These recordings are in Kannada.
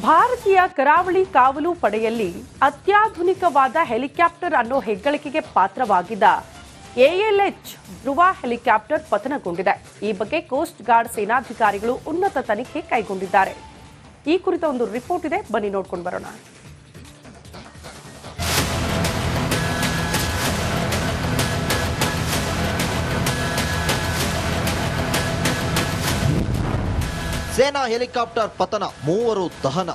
ಭಾರತೀಯ ಕರಾವಳಿ ಕಾವಲು ಪಡೆಯಲ್ಲಿ ಅತ್ಯಾಧುನಿಕವಾದ ಹೆಲಿಕಾಪ್ಟರ್ ಅನ್ನೋ ಹೆಗ್ಗಳಿಕೆಗೆ ಪಾತ್ರವಾಗಿದ್ದ ALH ಧ್ರುವ ಹೆಲಿಕಾಪ್ಟರ್ ಪತನಗೊಂಡಿದೆ. ಈ ಬಗ್ಗೆ ಕೋಸ್ಟ್ ಗಾರ್ಡ್ ಸೇನಾಧಿಕಾರಿಗಳು ಉನ್ನತ ತನಿಖೆ ಕೈಗೊಂಡಿದ್ದಾರೆ. ಈ ಕುರಿತ ಒಂದು ರಿಪೋರ್ಟ್ ಇದೆ, ಬನ್ನಿ ನೋಡ್ಕೊಂಡು ಬರೋಣ. ಸೇನಾ ಹೆಲಿಕಾಪ್ಟರ್ ಪತನ, 3 ದಹನ.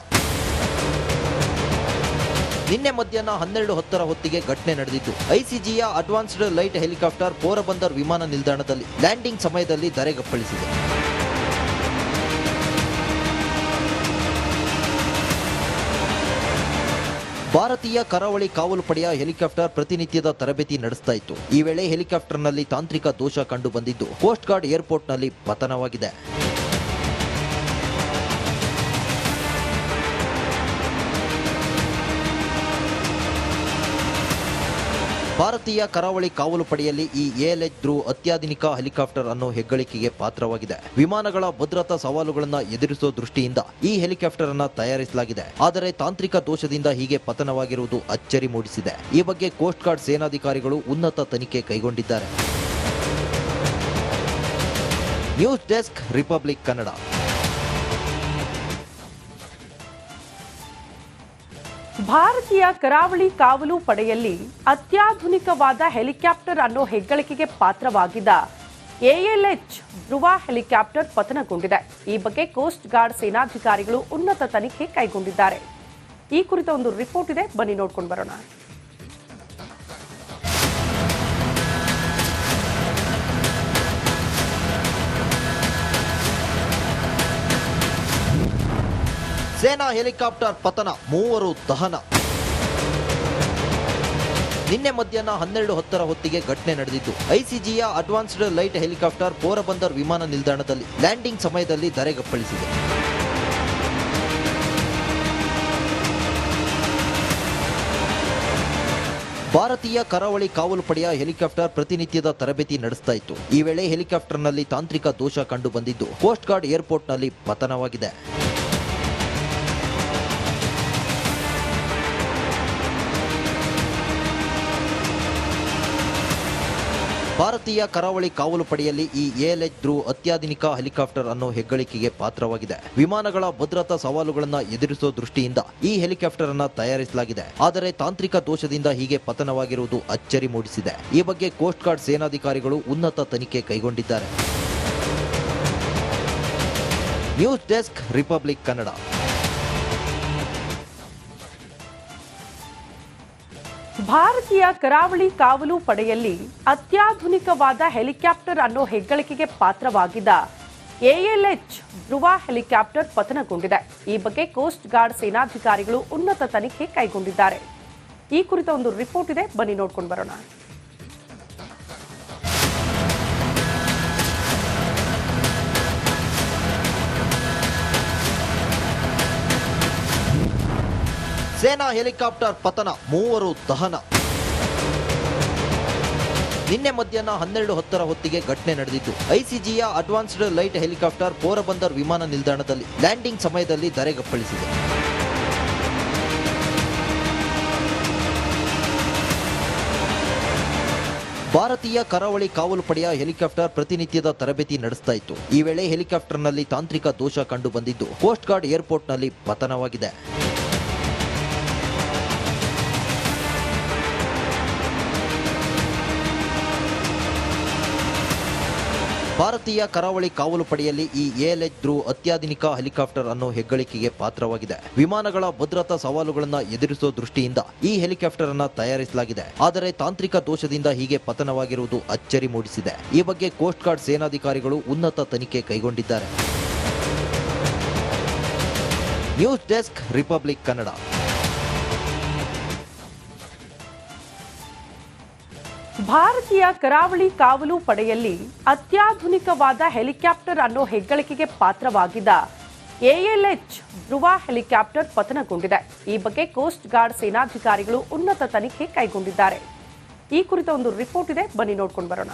ನಿನ್ನೆ ಮಧ್ಯಾಹ್ನ 12:10 ಹೊತ್ತಿಗೆ ಘಟನೆ ನಡೆದಿದ್ದು ಐಸಿಜಿಯ ಅಡ್ವಾನ್ಸ್ಡ್ ಲೈಟ್ ಹೆಲಿಕಾಪ್ಟರ್ ಪೋರಬಂದರ್ ವಿಮಾನ ನಿಲ್ದಾಣದಲ್ಲಿ ಲ್ಯಾಂಡಿಂಗ್ ಸಮಯದಲ್ಲಿ ಧರೆಗಪ್ಪಳಿಸಿದೆ. ಭಾರತೀಯ ಕರಾವಳಿ ಕಾವಲು ಪಡೆಯ ಹೆಲಿಕಾಪ್ಟರ್ ಪ್ರತಿನಿತ್ಯದ ತರಬೇತಿ ನಡೆಸ್ತಾ ಇತ್ತು. ಈ ವೇಳೆ ಹೆಲಿಕಾಪ್ಟರ್ನಲ್ಲಿ ತಾಂತ್ರಿಕ ದೋಷ ಕಂಡು ಬಂದಿದ್ದು ಕೋಸ್ಟ್ ಗಾರ್ಡ್ ಏರ್ಪೋರ್ಟ್ನಲ್ಲಿ ಪತನವಾಗಿದೆ. ಭಾರತೀಯ ಕರಾವಳಿ ಕಾವಲು ಪಡೆಯಲ್ಲಿ ಈ ALH ಧ್ರುವ ಅತ್ಯಾಧುನಿಕ ಹೆಲಿಕಾಪ್ಟರ್ ಅನ್ನೋ ಹೆಗ್ಗಳಿಕೆಗೆ ಪಾತ್ರವಾಗಿದೆ. ವಿಮಾನಗಳ ಭದ್ರತಾ ಸವಾಲುಗಳನ್ನು ಎದುರಿಸುವ ದೃಷ್ಟಿಯಿಂದ ಈ ಹೆಲಿಕಾಪ್ಟರ್ ಅನ್ನು ತಯಾರಿಸಲಾಗಿದೆ. ಆದರೆ ತಾಂತ್ರಿಕ ದೋಷದಿಂದ ಹೀಗೆ ಪತನವಾಗಿರುವುದು ಅಚ್ಚರಿ ಮೂಡಿಸಿದೆ. ಈ ಬಗ್ಗೆ ಕೋಸ್ಟ್ ಗಾರ್ಡ್ ಸೇನಾಧಿಕಾರಿಗಳು ಉನ್ನತ ತನಿಖೆ ಕೈಗೊಂಡಿದ್ದಾರೆ. News desk, republic Kannada. ಭಾರತೀಯ ಕರಾವಳಿ ಕಾವಲು ಪಡೆಯಲ್ಲಿ ಅತ್ಯಾಧುನಿಕವಾದ ಹೆಲಿಕಾಪ್ಟರ್ ಅನ್ನೋ ಹೆಗ್ಗಳಿಕೆಗೆ ಪಾತ್ರವಾಗಿದ್ದ ALH ಧ್ರುವ ಹೆಲಿಕಾಪ್ಟರ್ ಪತನಗೊಂಡಿದೆ. ಈ ಬಗ್ಗೆ ಕೋಸ್ಟ್ ಗಾರ್ಡ್ ಸೇನಾಧಿಕಾರಿಗಳು ಉನ್ನತ ತನಿಖೆ ಕೈಗೊಂಡಿದ್ದಾರೆ. ಈ ಕುರಿತ ಒಂದು ರಿಪೋರ್ಟ್ ಇದೆ, ಬನ್ನಿ ನೋಡ್ಕೊಂಡು ಬರೋಣ. ಸೇನಾ ಹೆಲಿಕಾಪ್ಟರ್ ಪತನ, 3 ದಹನ. ನಿನ್ನೆ ಮಧ್ಯಾಹ್ನ 12:10 ಹೊತ್ತಿಗೆ ಘಟನೆ ನಡೆದಿದ್ದು ಐಸಿಜಿಯ ಅಡ್ವಾನ್ಸ್ಡ್ ಲೈಟ್ ಹೆಲಿಕಾಪ್ಟರ್ ಪೋರಬಂದರ್ ವಿಮಾನ ನಿಲ್ದಾಣದಲ್ಲಿ ಲ್ಯಾಂಡಿಂಗ್ ಸಮಯದಲ್ಲಿ ಧರೆಗಪ್ಪಳಿಸಿದೆ. ಭಾರತೀಯ ಕರಾವಳಿ ಕಾವಲು ಪಡೆಯ ಹೆಲಿಕಾಪ್ಟರ್ ಪ್ರತಿನಿತ್ಯದ ತರಬೇತಿ ನಡೆಸ್ತಾ ಇತ್ತು. ಈ ವೇಳೆ ಹೆಲಿಕಾಪ್ಟರ್ನಲ್ಲಿ ತಾಂತ್ರಿಕ ದೋಷ ಕಂಡು ಬಂದಿದ್ದು ಕೋಸ್ಟ್ ಗಾರ್ಡ್ ಏರ್ಪೋರ್ಟ್ನಲ್ಲಿ ಪತನವಾಗಿದೆ. ಭಾರತೀಯ ಕರಾವಳಿ ಕಾವಲು ಪಡೆಯಲ್ಲಿ ಈ ALH ಧ್ರುವ ಅತ್ಯಾಧುನಿಕ ಹೆಲಿಕಾಪ್ಟರ್ ಅನ್ನೋ ಹೆಗ್ಗಳಿಕೆಗೆ ಪಾತ್ರವಾಗಿದೆ. ವಿಮಾನಗಳ ಭದ್ರತಾ ಸವಾಲುಗಳನ್ನು ಎದುರಿಸುವ ದೃಷ್ಟಿಯಿಂದ ಈ ಹೆಲಿಕಾಪ್ಟರ್ ಅನ್ನು ತಯಾರಿಸಲಾಗಿದೆ. ಆದರೆ ತಾಂತ್ರಿಕ ದೋಷದಿಂದ ಹೀಗೆ ಪತನವಾಗಿರುವುದು ಅಚ್ಚರಿ ಮೂಡಿಸಿದೆ. ಈ ಬಗ್ಗೆ ಕೋಸ್ಟ್ ಗಾರ್ಡ್ ಸೇನಾಧಿಕಾರಿಗಳು ಉನ್ನತ ತನಿಖೆ ಕೈಗೊಂಡಿದ್ದಾರೆ. News desk, republic Kannada. ಭಾರತೀಯ ಕರಾವಳಿ ಕಾವಲು ಪಡೆಯಲ್ಲಿ ಅತ್ಯಾಧುನಿಕವಾದ ಹೆಲಿಕಾಪ್ಟರ್ ಅನ್ನೋ ಹೆಗ್ಗಳಿಕೆಗೆ ಪಾತ್ರವಾಗಿದ್ದ ALH ಧ್ರುವ ಹೆಲಿಕಾಪ್ಟರ್ ಪತನಗೊಂಡಿದೆ. ಈ ಬಗ್ಗೆ ಕೋಸ್ಟ್ ಗಾರ್ಡ್ ಸೇನಾಧಿಕಾರಿಗಳು ಉನ್ನತ ತನಿಖೆ ಕೈಗೊಂಡಿದ್ದಾರೆ. ಈ ಕುರಿತ ಒಂದು ರಿಪೋರ್ಟ್ ಇದೆ, ಬನ್ನಿ ನೋಡ್ಕೊಂಡು ಬರೋಣ. ಸೇನಾ ಹೆಲಿಕಾಪ್ಟರ್ ಪತನ, 3 ದಹನ. ನಿನ್ನೆ ಮಧ್ಯಾಹ್ನ 12:10 ಹೊತ್ತಿಗೆ ಘಟನೆ ನಡೆದಿದ್ದು ಐಸಿಜಿಯ ಅಡ್ವಾನ್ಸ್ಡ್ ಲೈಟ್ ಹೆಲಿಕಾಪ್ಟರ್ ಪೋರಬಂದರ್ ವಿಮಾನ ನಿಲ್ದಾಣದಲ್ಲಿ ಲ್ಯಾಂಡಿಂಗ್ ಸಮಯದಲ್ಲಿ ಧರೆಗಪ್ಪಳಿಸಿದೆ. ಭಾರತೀಯ ಕರಾವಳಿ ಕಾವಲು ಪಡೆಯ ಹೆಲಿಕಾಪ್ಟರ್ ಪ್ರತಿನಿತ್ಯದ ತರಬೇತಿ ನಡೆಸ್ತಾ ಇತ್ತು. ಈ ವೇಳೆ ಹೆಲಿಕಾಪ್ಟರ್ನಲ್ಲಿ ತಾಂತ್ರಿಕ ದೋಷ ಕಂಡು ಬಂದಿದ್ದು ಕೋಸ್ಟ್ ಗಾರ್ಡ್ ಏರ್ಪೋರ್ಟ್ನಲ್ಲಿ ಪತನವಾಗಿದೆ. ಭಾರತೀಯ ಕರಾವಳಿ ಕಾವಲು ಪಡೆಯಲ್ಲಿ ಈ ALH ಧ್ರುವ ಅತ್ಯಾಧುನಿಕ ಹೆಲಿಕಾಪ್ಟರ್ ಅನ್ನೋ ಹೆಗ್ಗಳಿಕೆಗೆ ಪಾತ್ರವಾಗಿದೆ. ವಿಮಾನಗಳ ಭದ್ರತಾ ಸವಾಲುಗಳನ್ನು ಎದುರಿಸುವ ದೃಷ್ಟಿಯಿಂದ ಈ ಹೆಲಿಕಾಪ್ಟರ್ ಅನ್ನು ತಯಾರಿಸಲಾಗಿದೆ. ಆದರೆ ತಾಂತ್ರಿಕ ದೋಷದಿಂದ ಹೀಗೆ ಪತನವಾಗಿರುವುದು ಅಚ್ಚರಿ ಮೂಡಿಸಿದೆ. ಈ ಬಗ್ಗೆ ಕೋಸ್ಟ್ ಗಾರ್ಡ್ ಸೇನಾಧಿಕಾರಿಗಳು ಉನ್ನತ ತನಿಖೆ ಕೈಗೊಂಡಿದ್ದಾರೆ. News desk, republic Kannada. ಭಾರತೀಯ ಕರಾವಳಿ ಕಾವಲು ಪಡೆಯಲ್ಲಿ ಅತ್ಯಾಧುನಿಕವಾದ ಹೆಲಿಕಾಪ್ಟರ್ ಅನ್ನೋ ಹೆಗ್ಗಳಿಕೆಗೆ ಪಾತ್ರವಾಗಿದ್ದ ALH ಧ್ರುವ ಹೆಲಿಕಾಪ್ಟರ್ ಪತನಗೊಂಡಿದೆ. ಈ ಬಗ್ಗೆ ಕೋಸ್ಟ್ ಗಾರ್ಡ್ ಸೇನಾಧಿಕಾರಿಗಳು ಉನ್ನತ ತನಿಖೆ ಕೈಗೊಂಡಿದ್ದಾರೆ. ಈ ಕುರಿತ ಒಂದು ರಿಪೋರ್ಟ್ ಇದೆ, ಬನ್ನಿ ನೋಡ್ಕೊಂಡು ಬರೋಣ.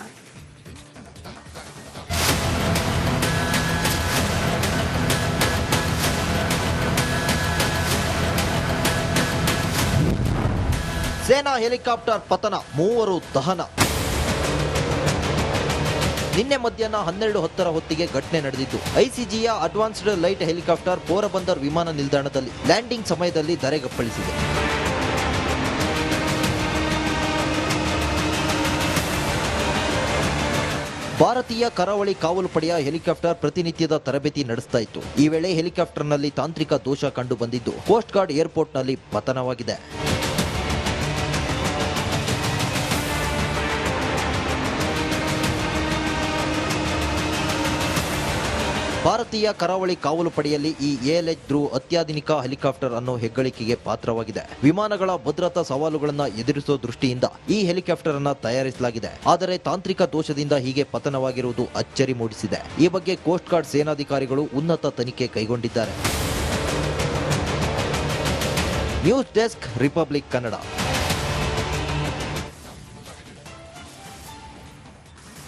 ಸೇನಾ ಹೆಲಿಕಾಪ್ಟರ್ ಪತನ, 3 ದಹನ. ನಿನ್ನೆ ಮಧ್ಯಾಹ್ನ 12:10 ಹೊತ್ತಿಗೆ ಘಟನೆ ನಡೆದಿದ್ದು ಐಸಿಜಿಯ ಅಡ್ವಾನ್ಸ್ಡ್ ಲೈಟ್ ಹೆಲಿಕಾಪ್ಟರ್ ಪೋರಬಂದರ್ ವಿಮಾನ ನಿಲ್ದಾಣದಲ್ಲಿ ಲ್ಯಾಂಡಿಂಗ್ ಸಮಯದಲ್ಲಿ ಧರೆಗಪ್ಪಳಿಸಿದೆ. ಭಾರತೀಯ ಕರಾವಳಿ ಕಾವಲು ಪಡೆಯ ಹೆಲಿಕಾಪ್ಟರ್ ಪ್ರತಿನಿತ್ಯದ ತರಬೇತಿ ನಡೆಸ್ತಾ ಇತ್ತು. ಈ ವೇಳೆ ಹೆಲಿಕಾಪ್ಟರ್ನಲ್ಲಿ ತಾಂತ್ರಿಕ ದೋಷ ಕಂಡು ಬಂದಿದ್ದು ಕೋಸ್ಟ್ ಗಾರ್ಡ್ ಏರ್ಪೋರ್ಟ್ನಲ್ಲಿ ಪತನವಾಗಿದೆ. ಭಾರತೀಯ ಕರಾವಳಿ ಕಾವಲು ಪಡೆಯಲ್ಲಿ ಈ ALH ಧ್ರುವ್ ಅತ್ಯಾಧುನಿಕ ಹೆಲಿಕಾಪ್ಟರ್ ಅನ್ನೋ ಹೆಗ್ಗಳಿಕೆಗೆ ಪಾತ್ರವಾಗಿದೆ. ವಿಮಾನಗಳ ಭದ್ರತಾ ಸವಾಲುಗಳನ್ನು ಎದುರಿಸುವ ದೃಷ್ಟಿಯಿಂದ ಈ ಹೆಲಿಕಾಪ್ಟರ್ ಅನ್ನ ತಯಾರಿಸಲಾಗಿದೆ. ಆದರೆ ತಾಂತ್ರಿಕ ದೋಷದಿಂದ ಹೀಗೆ ಪತನವಾಗಿರುವುದು ಅಚ್ಚರಿ ಮೂಡಿಸಿದೆ. ಈ ಬಗ್ಗೆ ಕೋಸ್ಟ್ ಗಾರ್ಡ್ ಸೇನಾಧಿಕಾರಿಗಳು ಉನ್ನತ ತನಿಖೆ ಕೈಗೊಂಡಿದ್ದಾರೆ. News desk, republic Kannada.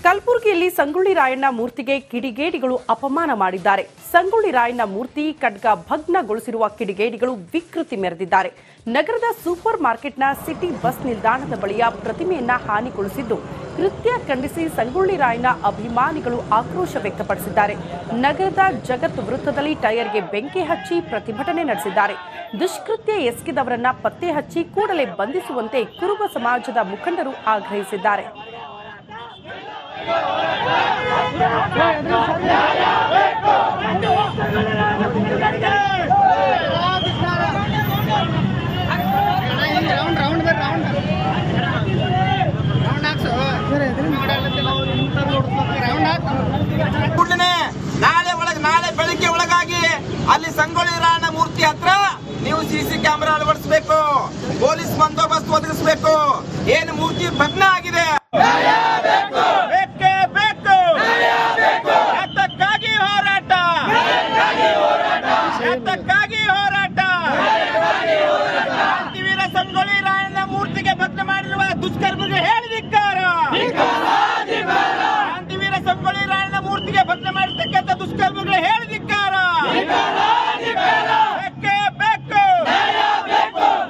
ಕಲಬುರಗಿಯಲ್ಲಿ ಸಂಗೊಳ್ಳಿ ರಾಯಣ್ಣ ಮೂರ್ತಿಗೆ ಕಿಡಿಗೇಡಿಗಳು ಅಪಮಾನ ಮಾಡಿದ್ದಾರೆ. ಸಂಗೊಳ್ಳಿ ರಾಯಣ್ಣ ಮೂರ್ತಿ ಖಡ್ಗ ಭಗ್ನಗೊಳಿಸಿರುವ ಕಿಡಿಗೇಡಿಗಳು ವಿಕೃತಿ ಮೆರೆದಿದ್ದಾರೆ. ನಗರದ ಸೂಪರ್ ಮಾರ್ಕೆಟ್ನ ಸಿಟಿ ಬಸ್ ನಿಲ್ದಾಣದ ಬಳಿಯ ಪ್ರತಿಮೆಯನ್ನ ಹಾನಿಗೊಳಿಸಿದ್ದು, ಕೃತ್ಯ ಖಂಡಿಸಿ ಸಂಗೊಳ್ಳಿ ರಾಯಣ್ಣ ಅಭಿಮಾನಿಗಳು ಆಕ್ರೋಶ ವ್ಯಕ್ತಪಡಿಸಿದ್ದಾರೆ. ನಗರದ ಜಗತ್ ವೃತ್ತದಲ್ಲಿ ಟೈರ್ಗೆ ಬೆಂಕಿ ಹಚ್ಚಿ ಪ್ರತಿಭಟನೆ ನಡೆಸಿದ್ದಾರೆ. ದುಷ್ಕೃತ್ಯ ಎಸಗಿದವರನ್ನ ಪತ್ತೆ ಹಚ್ಚಿ ಕೂಡಲೇ ಬಂಧಿಸುವಂತೆ ಕುರುಬ ಸಮಾಜದ ಮುಖಂಡರು ಆಗ್ರಹಿಸಿದ್ದಾರೆ. ನಾಳೆ ಬೆಳಿಗ್ಗೆ ಒಳಗಾಗಿ ಅಲ್ಲಿ ಸಂಗೊಳ್ಳಿ ರಾಯಣ್ಣ ಮೂರ್ತಿ ಹತ್ರ ನೀವು ಸಿಸಿ ಕ್ಯಾಮೆರಾ ಅಳವಡಿಸಬೇಕು, ಪೊಲೀಸ್ ಬಂದೋಬಸ್ತ್ ಒದಗಿಸಬೇಕು. ಏನು ಮೂರ್ತಿ ಭಗ್ನ ಆಗಿದೆ, ಬೇಕೇ ಬೇಕು. ಎತ್ತಕ್ಕಾಗಿ ಹೋರಾಟ, ಎತ್ತಕ್ಕಾಗಿ ಹೋರಾಟ. ಕ್ರಾಂತಿವೀರ ಸಂಗೊಳ್ಳಿ ರಾಯಣ್ಣ ಮೂರ್ತಿಗೆ ಭಗ್ನ ಮಾಡಿರುವ ದುಷ್ಕರ್ಮಿಗೆ ಹೇಳಿದಿಕ್ಕಾರ. ಕ್ರಾಂತಿವೀರ ಸಂಗೊಳ್ಳಿ ರಾಯಣ್ಣ ಮೂರ್ತಿಗೆ ಭಗ್ನ ಮಾಡಿರ್ತಕ್ಕಂಥ ದುಷ್ಕರ್ಮಿಗಳು ಹೇಳಿದಿಕ್ಕಾರ. ಬೇಕೇ ಬೇಕು,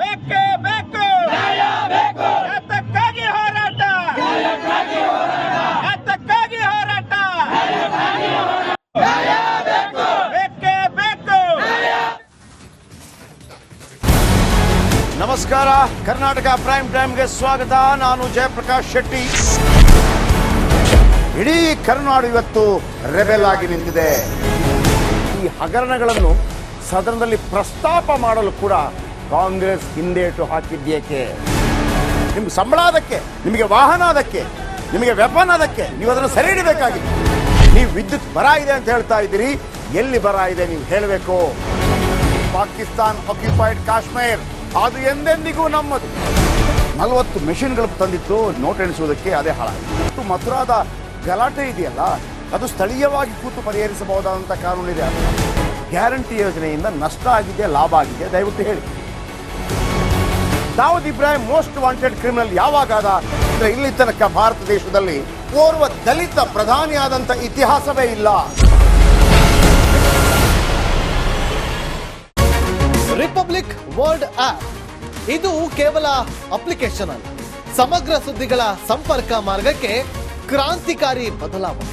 ಬೇಕೇ ಬೇಕು. ಎತ್ತಕ್ಕಾಗಿ ಹೋರಾಟ, ಎತ್ತಕ್ಕಾಗಿ ಹೋರಾಟ. ಬೇಕೇ ಬೇಕು. ನಮಸ್ಕಾರ, ಕರ್ನಾಟಕ ಪ್ರೈಮ್ ಟೈಮ್ಗೆ ಸ್ವಾಗತ. ನಾನು ಜಯಪ್ರಕಾಶ್ ಶೆಟ್ಟಿ. ಇಡೀ ಕರ್ನಾಡು ಇವತ್ತು ರೆಬೆಲ್ ಆಗಿ ನಿಂತಿದೆ. ಈ ಹಗರಣಗಳನ್ನು ಸದನದಲ್ಲಿ ಪ್ರಸ್ತಾಪ ಮಾಡಲು ಕೂಡ ಕಾಂಗ್ರೆಸ್ ಹಿಂದೇಟು ಹಾಕಿದ್ದೇಕೆ? ನಿಮ್ಗೆ ಸಂಬಳ ಅದಕ್ಕೆ, ನಿಮಗೆ ವಾಹನ ಅದಕ್ಕೆ, ನಿಮಗೆ ವೆಪನ್ ಅದಕ್ಕೆ. ನೀವು ಅದನ್ನು ಸರಿ ಹಿಡಬೇಕಾಗಿದೆ. ನೀವು ವಿದ್ಯುತ್ ಬರ ಇದೆ ಅಂತ ಹೇಳ್ತಾ ಇದ್ದೀರಿ, ಎಲ್ಲಿ ಬರ ಇದೆ ನೀವು ಹೇಳಬೇಕು. ಪಾಕಿಸ್ತಾನ್ ಆಕ್ಯುಪೈಡ್ ಕಾಶ್ಮೀರ್ ಅದು ಎಂದೆಂದಿಗೂ ನಮ್ಮದು. 40 ಮೆಷಿನ್ಗಳು ತಂದಿತ್ತು ನೋಟ್ ಎಣಿಸುವುದಕ್ಕೆ, ಅದೇ ಹಾಳಾಯಿತು. ಮಥುರಾದ ಗಲಾಟೆ ಇದೆಯಲ್ಲ, ಅದು ಸ್ಥಳೀಯವಾಗಿ ಕೂತು ಪರಿಹರಿಸಬಹುದಾದಂಥ ಕಾನೂನಿದೆ. ಗ್ಯಾರಂಟಿ ಯೋಜನೆಯಿಂದ ನಷ್ಟ ಆಗಿದೆ, ಲಾಭ ಆಗಿದೆ, ದಯವಿಟ್ಟು ಹೇಳಿ. Dawood Ibrahim most wanted criminal ಯಾವಾಗಾದ? ಇಲ್ಲಿ ತನಕ ಭಾರತ ದೇಶದಲ್ಲಿ ಓರ್ವ ದಲಿತ ಪ್ರಧಾನಿಯಾದಂಥ ಇತಿಹಾಸವೇ ಇಲ್ಲ. ರಿಪಬ್ಲಿಕ್ ವರ್ಲ್ಡ್ ಆಪ್ ಇದು ಕೇವಲ ಅಪ್ಲಿಕೇಶನ್ ಅಲ್ಲ, ಸಮಗ್ರ ಸುದ್ದಿಗಳ ಸಂಪರ್ಕ ಮಾರ್ಗಕ್ಕೆ ಕ್ರಾಂತಿಕಾರಿ ಬದಲಾವಣೆ.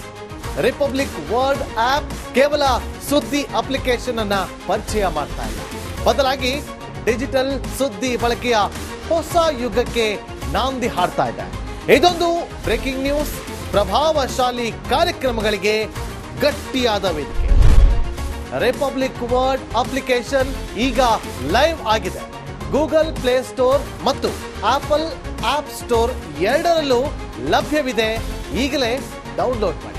ರಿಪಬ್ಲಿಕ್ ವರ್ಲ್ಡ್ ಆಪ್ ಕೇವಲ ಸುದ್ದಿ ಅಪ್ಲಿಕೇಶನ್ ಅನ್ನ ಪರಿಚಯ ಮಾಡ್ತಾ ಇಲ್ಲ, ಬದಲಾಗಿ ಡಿಜಿಟಲ್ ಸುದ್ದಿ ಬಳಕೆಯ ಹೊಸ ಯುಗಕ್ಕೆ ನಾಂದಿ ಹಾಡ್ತಾ ಇದೆ. ಇದೊಂದು ಬ್ರೇಕಿಂಗ್ ನ್ಯೂಸ್, ಪ್ರಭಾವಶಾಲಿ ಕಾರ್ಯಕ್ರಮಗಳಿಗೆ ಗಟ್ಟಿಯಾದ ವೇದಿಕೆ. ರಿಪಬ್ಲಿಕ್ ವರ್ಲ್ಡ್ ಅಪ್ಲಿಕೇಶನ್ ಈಗ ಲೈವ್ ಆಗಿದೆ. ಗೂಗಲ್ ಪ್ಲೇ ಸ್ಟೋರ್ ಮತ್ತು ಆಪಲ್ ಆಪ್ ಸ್ಟೋರ್ ಎರಡರಲ್ಲೂ ಲಭ್ಯವಿದೆ. ಈಗಲೇ ಡೌನ್ಲೋಡ್ ಮಾಡಿ.